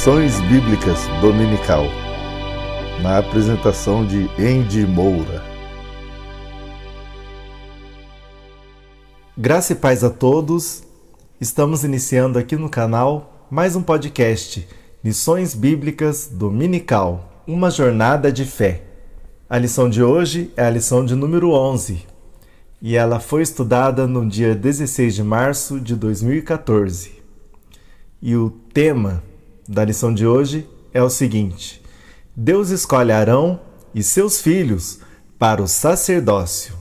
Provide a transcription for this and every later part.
Lições Bíblicas Dominical, na apresentação de Andy Moura. Graça e paz a todos. Estamos iniciando aqui no canal mais um podcast, Lições Bíblicas Dominical, uma jornada de fé. A lição de hoje é a lição de número 11 e ela foi estudada no dia 16 de março de 2014. E o tema da lição de hoje é o seguinte: Deus escolhe Arão e seus filhos para o sacerdócio.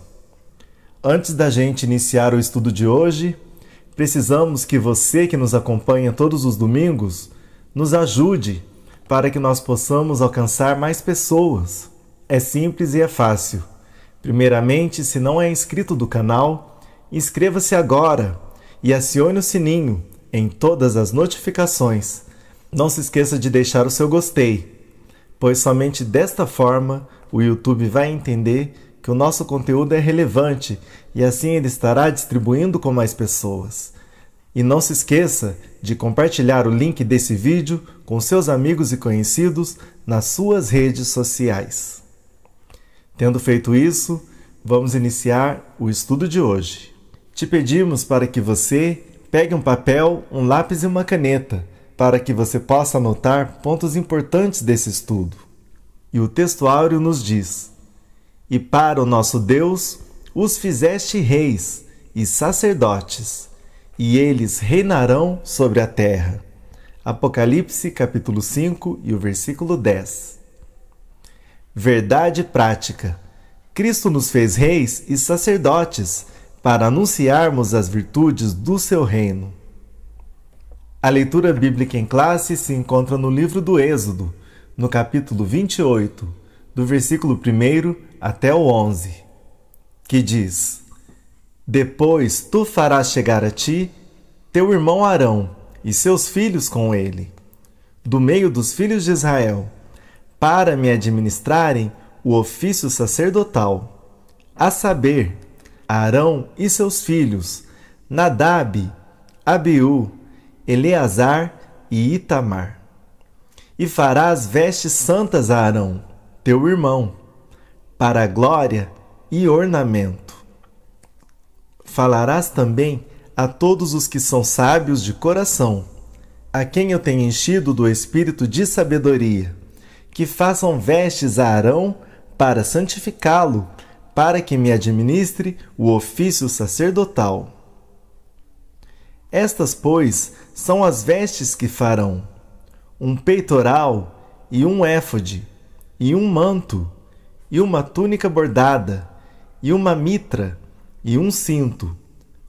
Antes da gente iniciar o estudo de hoje, precisamos que você que nos acompanha todos os domingos nos ajude para que nós possamos alcançar mais pessoas. É simples e é fácil. Primeiramente, se não é inscrito do canal, inscreva-se agora e acione o sininho em todas as notificações. Não se esqueça de deixar o seu gostei, pois somente desta forma o YouTube vai entender que o nosso conteúdo é relevante e assim ele estará distribuindo com mais pessoas. E não se esqueça de compartilhar o link desse vídeo com seus amigos e conhecidos nas suas redes sociais. Tendo feito isso, vamos iniciar o estudo de hoje. Te pedimos para que você pegue um papel, um lápis e uma caneta, para que você possa anotar pontos importantes desse estudo. E o texto áureo nos diz: E para o nosso Deus os fizeste reis e sacerdotes, e eles reinarão sobre a terra. Apocalipse capítulo 5 e o versículo 10. Verdade prática. Cristo nos fez reis e sacerdotes para anunciarmos as virtudes do seu reino. A leitura bíblica em classe se encontra no livro do Êxodo, no capítulo 28, do versículo 1 até o 11, que diz: Depois tu farás chegar a ti teu irmão Arão e seus filhos com ele, do meio dos filhos de Israel, para me administrarem o ofício sacerdotal, a saber, Arão e seus filhos, Nadab, Abiú, Eleazar e Itamar. E farás vestes santas a Arão, teu irmão, para a glória e ornamento. Falarás também a todos os que são sábios de coração, a quem eu tenho enchido do espírito de sabedoria, que façam vestes a Arão para santificá-lo, para que me administre o ofício sacerdotal. Estas, pois, são as vestes que farão: um peitoral e um éfode, e um manto, e uma túnica bordada, e uma mitra, e um cinto.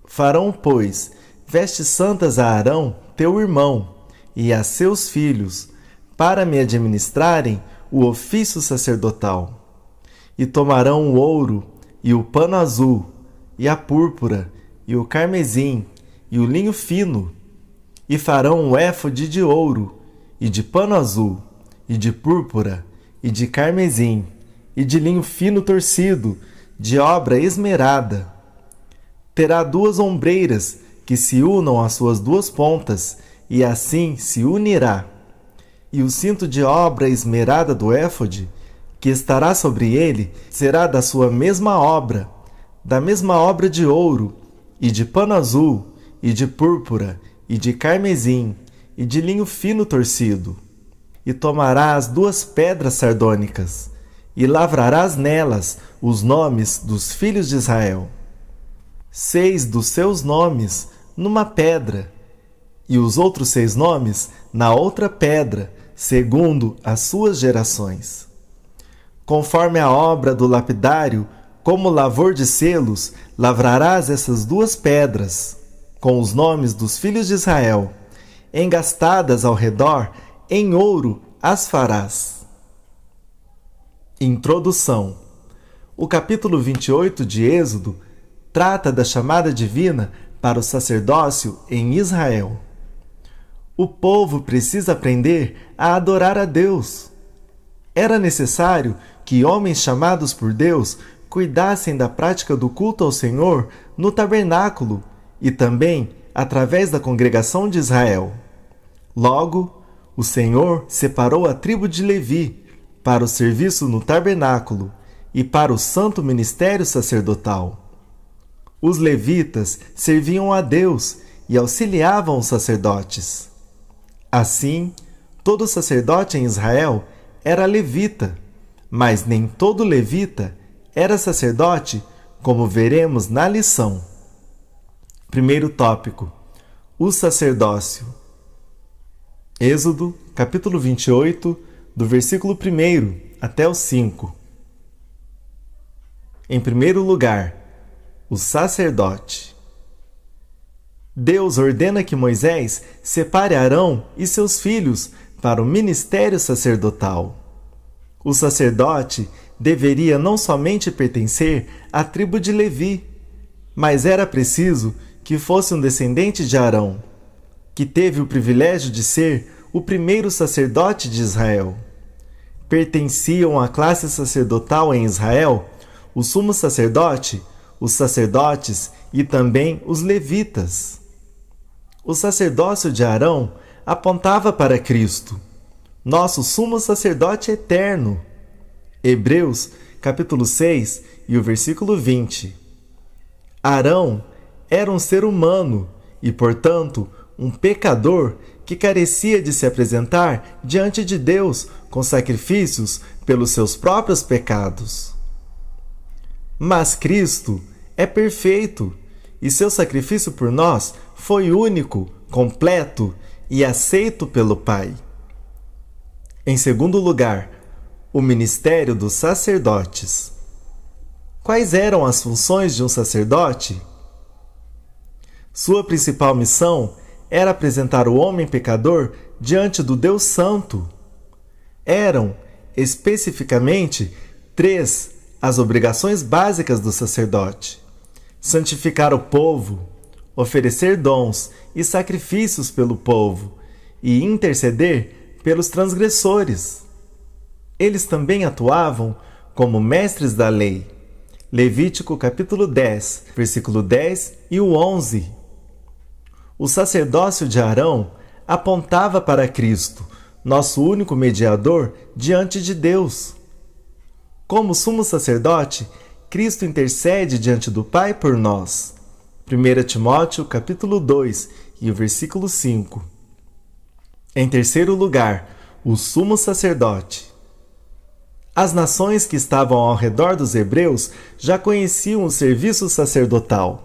Farão, pois, vestes santas a Arão, teu irmão, e a seus filhos, para me administrarem o ofício sacerdotal. E tomarão o ouro, e o pano azul, e a púrpura, e o carmesim, e o linho fino, e farão um éfode de ouro, e de pano azul, e de púrpura, e de carmesim, e de linho fino torcido, de obra esmerada. Terá 2 ombreiras que se unam às suas 2 pontas, e assim se unirá. E o cinto de obra esmerada do éfode, que estará sobre ele, será da sua mesma obra, da mesma obra de ouro, e de pano azul, e de púrpura, e de carmesim, e de linho fino torcido. E tomarás 2 pedras sardônicas, e lavrarás nelas os nomes dos filhos de Israel. 6 dos seus nomes numa pedra, e os outros 6 nomes na outra pedra, segundo as suas gerações. Conforme a obra do lapidário, como lavor de selos, lavrarás essas 2 pedras, com os nomes dos filhos de Israel, engastadas ao redor, em ouro as farás. Introdução. O capítulo 28 de Êxodo trata da chamada divina para o sacerdócio em Israel. O povo precisa aprender a adorar a Deus. Era necessário que homens chamados por Deus cuidassem da prática do culto ao Senhor no tabernáculo e também através da congregação de Israel. Logo, O Senhor separou a tribo de Levi para o serviço no tabernáculo e para o santo ministério sacerdotal. Os levitas serviam a Deus e auxiliavam os sacerdotes. Assim, todo sacerdote em Israel era levita, mas nem todo levita era sacerdote, como veremos na lição. Primeiro tópico: o sacerdócio. Êxodo, capítulo 28, do versículo 1 até o 5. Em primeiro lugar, o sacerdote. Deus ordena que Moisés separe Arão e seus filhos para o ministério sacerdotal. O sacerdote deveria não somente pertencer à tribo de Levi, mas era preciso que fosse um descendente de Arão, que teve o privilégio de ser o primeiro sacerdote de Israel. Pertenciam à classe sacerdotal em Israel o sumo sacerdote, os sacerdotes e também os levitas. O sacerdócio de Arão apontava para Cristo, nosso sumo sacerdote eterno. Hebreus, capítulo 6 e o versículo 20. Arão era um ser humano e, portanto, um pecador que carecia de se apresentar diante de Deus com sacrifícios pelos seus próprios pecados. Mas Cristo é perfeito e seu sacrifício por nós foi único, completo e aceito pelo Pai. Em segundo lugar, o ministério dos sacerdotes. Quais eram as funções de um sacerdote? Sua principal missão era apresentar o homem pecador diante do Deus Santo. Eram, especificamente, 3 as obrigações básicas do sacerdote: santificar o povo, oferecer dons e sacrifícios pelo povo e interceder pelos transgressores. Eles também atuavam como mestres da lei. Levítico capítulo 10, versículo 10 e o 11. O sacerdócio de Arão apontava para Cristo, nosso único mediador diante de Deus. Como sumo sacerdote, Cristo intercede diante do Pai por nós. 1 Timóteo capítulo 2 e o versículo 5. Em terceiro lugar, o sumo sacerdote. As nações que estavam ao redor dos hebreus já conheciam o serviço sacerdotal.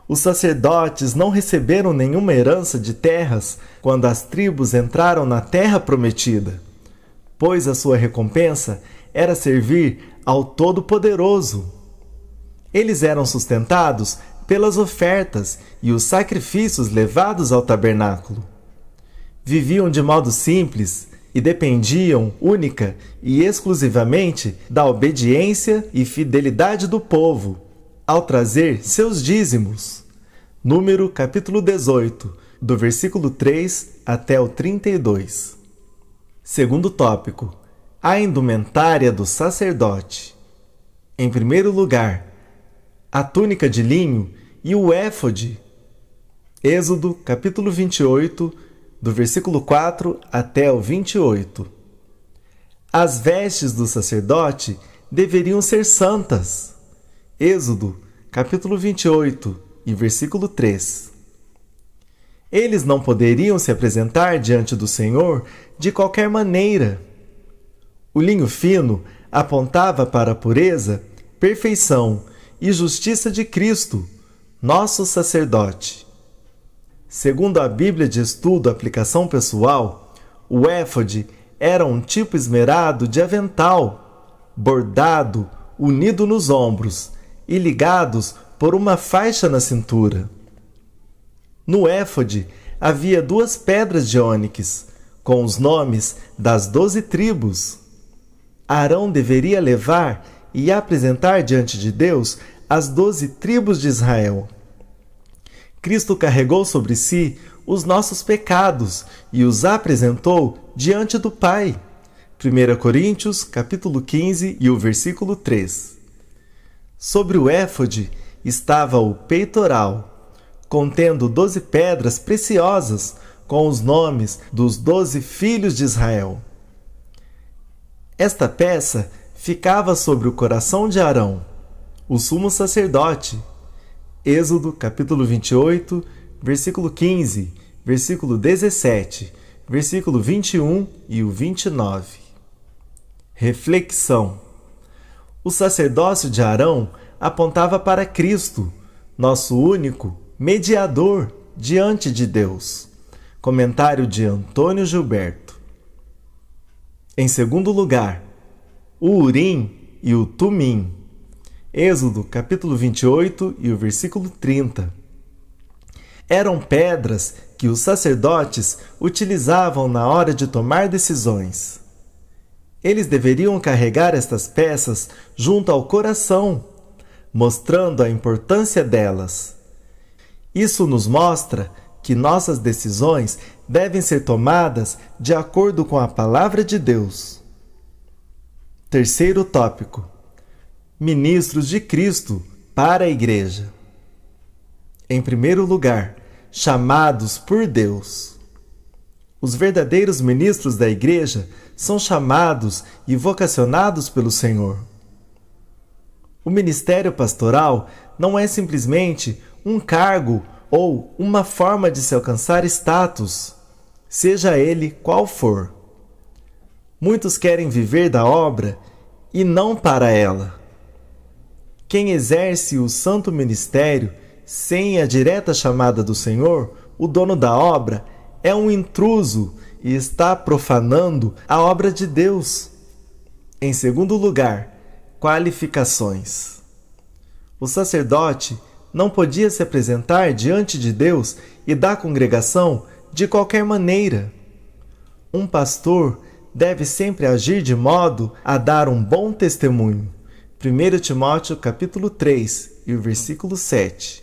Os sacerdotes não receberam nenhuma herança de terras quando as tribos entraram na terra prometida, pois a sua recompensa era servir ao Todo-Poderoso. Eles eram sustentados pelas ofertas e os sacrifícios levados ao tabernáculo. Viviam de modo simples e dependiam única e exclusivamente da obediência e fidelidade do povo ao trazer seus dízimos. Número capítulo 18, do versículo 3 até o 32. Segundo tópico: a indumentária do sacerdote. Em primeiro lugar, a túnica de linho e o éfode. Êxodo, capítulo 28, do versículo 4 até o 28. As vestes do sacerdote deveriam ser santas. Êxodo, capítulo 28, e versículo 3. Eles não poderiam se apresentar diante do Senhor de qualquer maneira. O linho fino apontava para a pureza, perfeição e justiça de Cristo, nosso sacerdote. Segundo a Bíblia de Estudo Aplicação Pessoal, o éfode era um tipo esmerado de avental, bordado, unido nos ombros e ligados por uma faixa na cintura. No éfode havia 2 pedras de ônix, com os nomes das 12 tribos. Arão deveria levar e apresentar diante de Deus as 12 tribos de Israel. Cristo carregou sobre si os nossos pecados e os apresentou diante do Pai. 1 Coríntios, capítulo 15 e o versículo 3. Sobre o éfode estava o peitoral, contendo 12 pedras preciosas com os nomes dos 12 filhos de Israel. Esta peça ficava sobre o coração de Arão, o sumo sacerdote. Êxodo capítulo 28, versículo 15, versículo 17, versículo 21 e o 29. Reflexão. O sacerdócio de Arão apontava para Cristo, nosso único mediador diante de Deus. Comentário de Antônio Gilberto. Em segundo lugar, o Urim e o Tumim. Êxodo capítulo 28 e o versículo 30. Eram pedras que os sacerdotes utilizavam na hora de tomar decisões. Eles deveriam carregar estas peças junto ao coração, mostrando a importância delas. Isso nos mostra que nossas decisões devem ser tomadas de acordo com a palavra de Deus. Terceiro tópico: ministros de Cristo para a Igreja. Em primeiro lugar, chamados por Deus. Os verdadeiros ministros da Igreja são chamados e vocacionados pelo Senhor. O ministério pastoral não é simplesmente um cargo ou uma forma de se alcançar status, seja ele qual for. Muitos querem viver da obra e não para ela. Quem exerce o santo ministério sem a direta chamada do Senhor, o dono da obra, é um intruso e está profanando a obra de Deus. Em segundo lugar, qualificações. O sacerdote não podia se apresentar diante de Deus e da congregação de qualquer maneira. Um pastor deve sempre agir de modo a dar um bom testemunho. 1 Timóteo capítulo 3 e o versículo 7.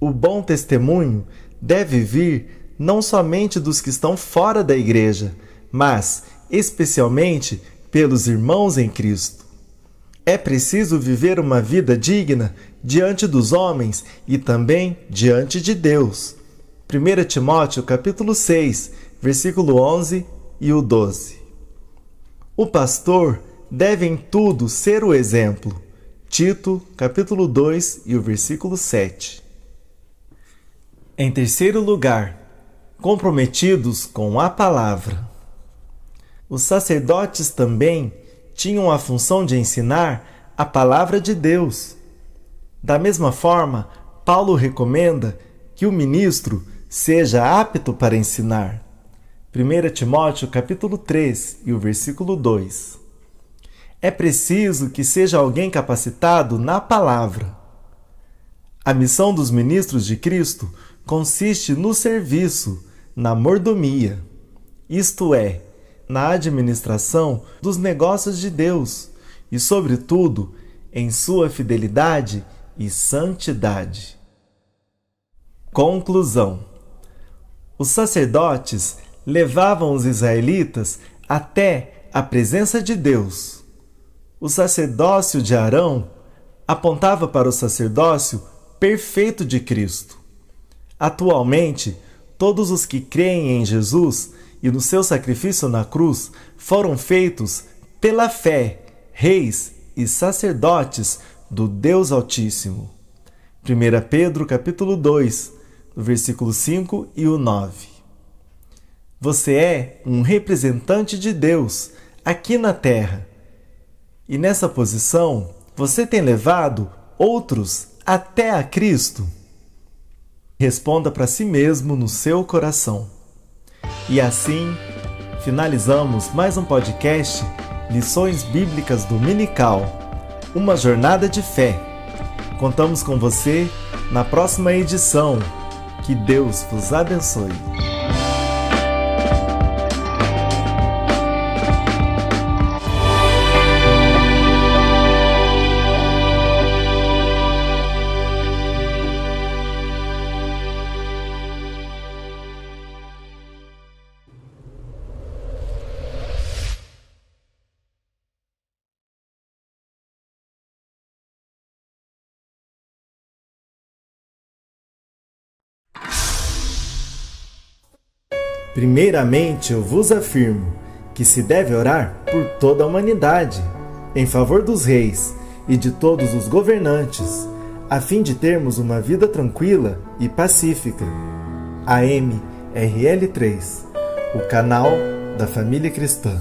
O bom testemunho deve vir não somente dos que estão fora da igreja, mas especialmente pelos irmãos em Cristo. É preciso viver uma vida digna diante dos homens e também diante de Deus. 1 Timóteo capítulo 6, versículo 11 e o 12. O pastor deve em tudo ser o exemplo. Tito capítulo 2 e o versículo 7. Em terceiro lugar, comprometidos com a palavra. Os sacerdotes também tinham a função de ensinar a palavra de Deus. Da mesma forma, Paulo recomenda que o ministro seja apto para ensinar. 1 Timóteo capítulo 3 e o versículo 2. É preciso que seja alguém capacitado na palavra. A missão dos ministros de Cristo consiste no serviço, na mordomia, isto é, na administração dos negócios de Deus e, sobretudo, em sua fidelidade e santidade. Conclusão: os sacerdotes levavam os israelitas até a presença de Deus. O sacerdócio de Arão apontava para o sacerdócio perfeito de Cristo. Atualmente, todos os que creem em Jesus e no seu sacrifício na cruz foram feitos pela fé, reis e sacerdotes do Deus Altíssimo. 1 Pedro capítulo 2, versículo 5 e o 9. Você é um representante de Deus aqui na terra. E nessa posição, você tem levado outros até a Cristo? Responda para si mesmo no seu coração. E assim, finalizamos mais um podcast Lições Bíblicas Dominical, uma jornada de fé. Contamos com você na próxima edição. Que Deus vos abençoe. Primeiramente eu vos afirmo que se deve orar por toda a humanidade, em favor dos reis e de todos os governantes, a fim de termos uma vida tranquila e pacífica. AMRL3, o canal da família cristã.